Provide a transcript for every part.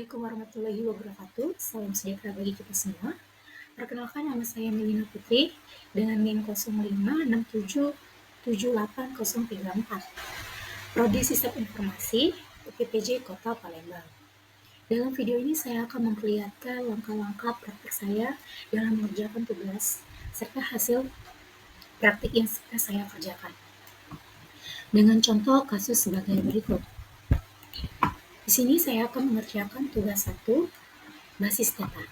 Assalamualaikum warahmatullahi wabarakatuh. Salam sejahtera bagi kita semua. Perkenalkan, nama saya Melina Putri dengan NIM 0567780034. Prodi Sistem Informasi UPTJ Kota Palembang. Dalam video ini saya akan memperlihatkan langkah-langkah praktik saya dalam mengerjakan tugas serta hasil praktik yang saya kerjakan. Dengan contoh kasus sebagai berikut. Di sini saya akan mengerjakan tugas 1, basis data.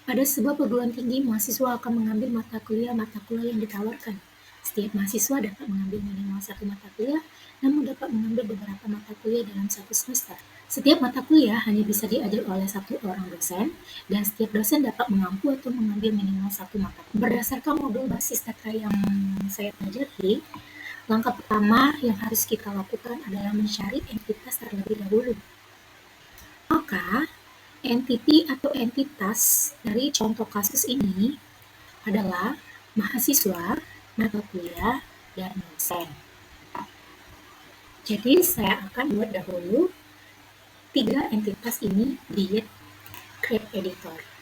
Pada sebuah perguruan tinggi, mahasiswa akan mengambil mata kuliah yang ditawarkan. Setiap mahasiswa dapat mengambil minimal satu mata kuliah, namun dapat mengambil beberapa mata kuliah dalam satu semester. Setiap mata kuliah hanya bisa diajar oleh satu orang dosen, dan setiap dosen dapat mengampu atau mengambil minimal satu mata kuliah. Berdasarkan modul basis data yang saya pelajari, langkah pertama yang harus kita lakukan adalah mencari entitas terlebih dahulu. Maka, entity atau entitas dari contoh kasus ini adalah mahasiswa, mata kuliah, dan dosen. Jadi saya akan buat dahulu 3 entitas ini di Create Editor.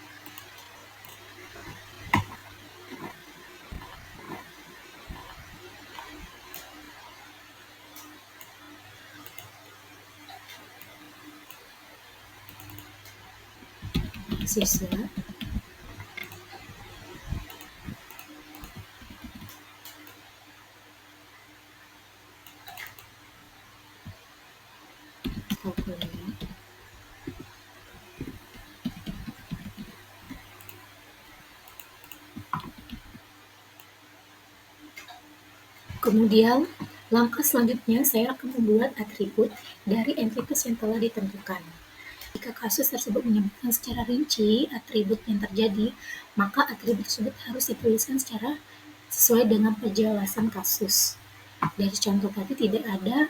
Mahasiswa, mata kuliah, kemudian langkah selanjutnya saya akan membuat atribut dari entitas yang telah ditentukan. Jika kasus tersebut menyebutkan secara rinci atribut yang terjadi, maka atribut tersebut harus dituliskan secara sesuai dengan penjelasan kasus. Dari contoh tadi tidak ada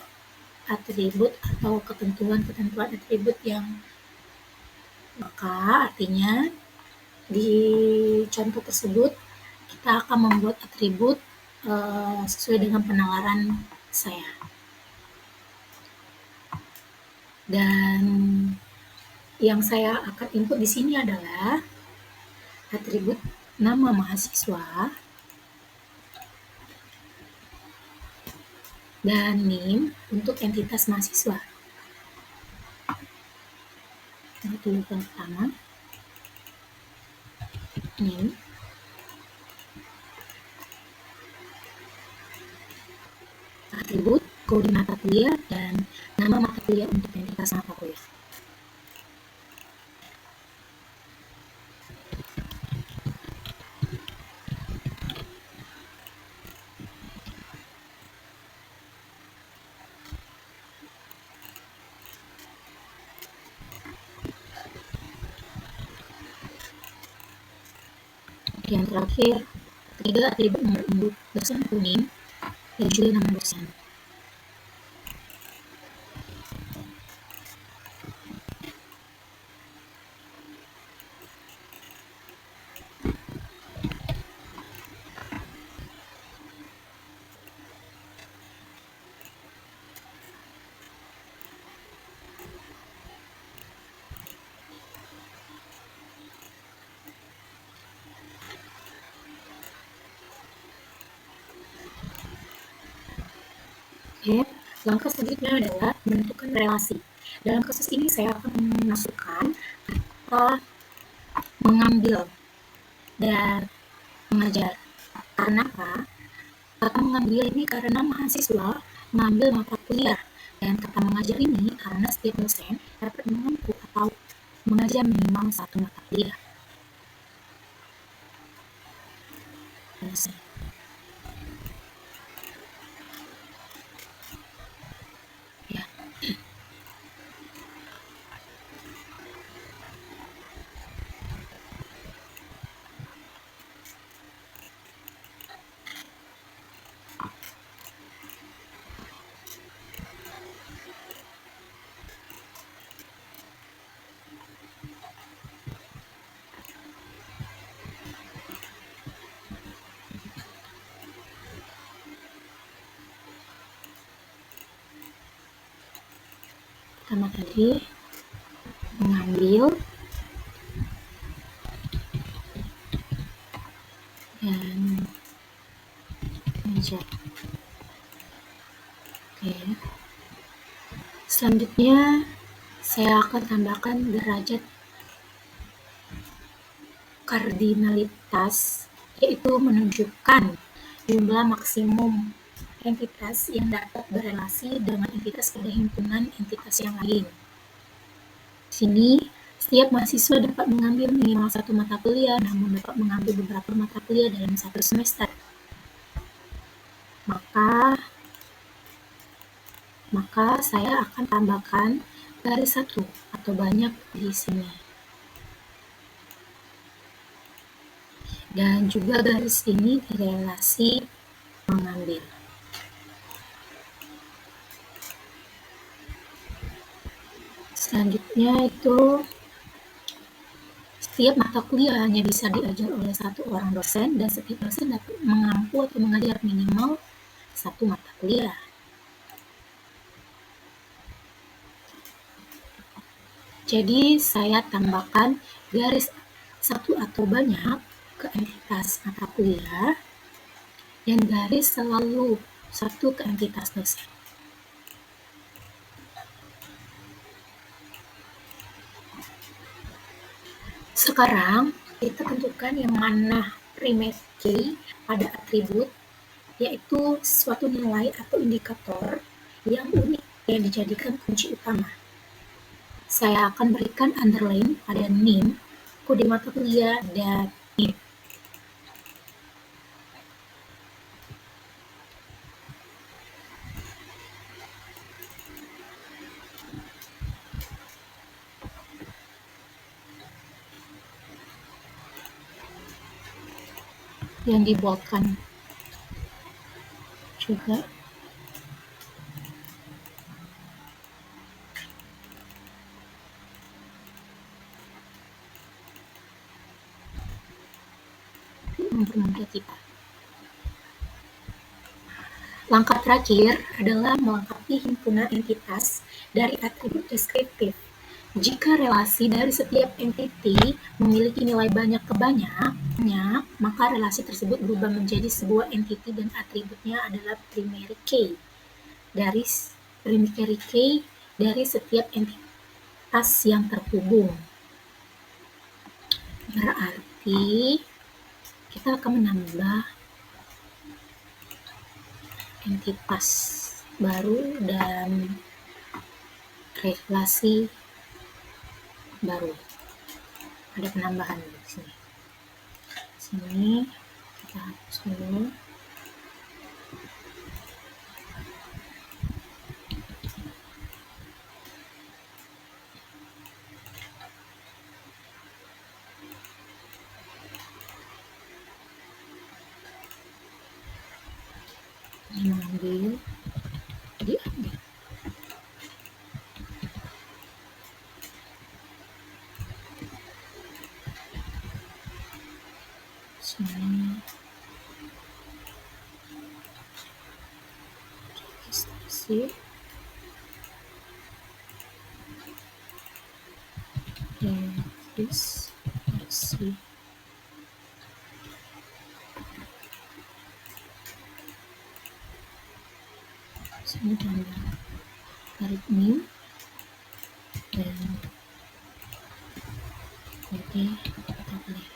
atribut atau ketentuan atribut yang maka artinya di contoh tersebut kita akan membuat atribut sesuai dengan penalaran saya. Dan yang saya akan input di sini adalah atribut nama mahasiswa dan NIM untuk entitas mahasiswa. Itu yang pertama, NIM. Atribut, kode mata kuliah, dan nama mata kuliah untuk entitas mata kuliah. Yang terakhir, ketiga atribut nomor induk dosen atau NIM dan juga nama dosen. Oke, langkah selanjutnya adalah menentukan relasi. Dalam kasus ini saya akan memasukkan kata mengambil dan mengajar. Karena apa? Kata mengambil ini karena mahasiswa mengambil mata kuliah, dan kata mengajar ini karena setiap dosen dapat mengampu atau mengajar minimal satu mata kuliah. Ya. Pertama tadi mengambil dan meja. Oke. Selanjutnya saya akan tambahkan derajat kardinalitas, yaitu menunjukkan jumlah maksimum entitas yang dapat berelasi dengan entitas pada himpunan entitas yang lain. Di sini, setiap mahasiswa dapat mengambil minimal satu mata kuliah, namun dapat mengambil beberapa mata kuliah dalam satu semester. Maka saya akan tambahkan garis satu atau banyak di sini. Dan juga garis ini direlasi mengambil. Selanjutnya itu setiap mata kuliah hanya bisa diajar oleh satu orang dosen dan setiap dosen dapat mengampu atau mengajar minimal satu mata kuliah. Jadi saya tambahkan garis satu atau banyak ke entitas mata kuliah dan garis selalu satu ke entitas dosen. Sekarang kita tentukan yang mana primary key pada atribut, yaitu suatu nilai atau indikator yang unik yang dijadikan kunci utama. Saya akan berikan underline pada NIM, kode mata kuliah, dan NIM. Yang diboldkan juga. Mempermudah kita. Langkah terakhir adalah melengkapi himpunan entitas dari atribut deskriptif. Jika relasi dari setiap entiti memiliki nilai banyak ke banyak, maka relasi tersebut berubah menjadi sebuah entiti dan atributnya adalah primary key. Primary key dari setiap entitas yang terhubung. Berarti kita akan menambah entitas baru dan relasi baru. Ada penambahan di sini. Sini kita hapus dulu. Mengambil, diambil. Sini registrasi registrasi sini tambah tarik NIM dan kode mata kuliah.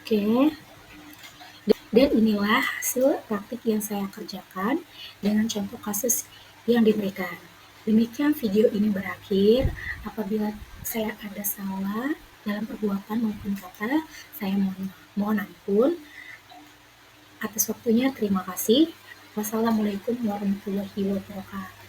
Oke, dan inilah hasil praktik yang saya kerjakan dengan contoh kasus yang diberikan. Demikian video ini berakhir. Apabila saya ada salah dalam perbuatan maupun kata, saya mohon ampun. Atas waktunya terima kasih. Wassalamualaikum warahmatullahi wabarakatuh.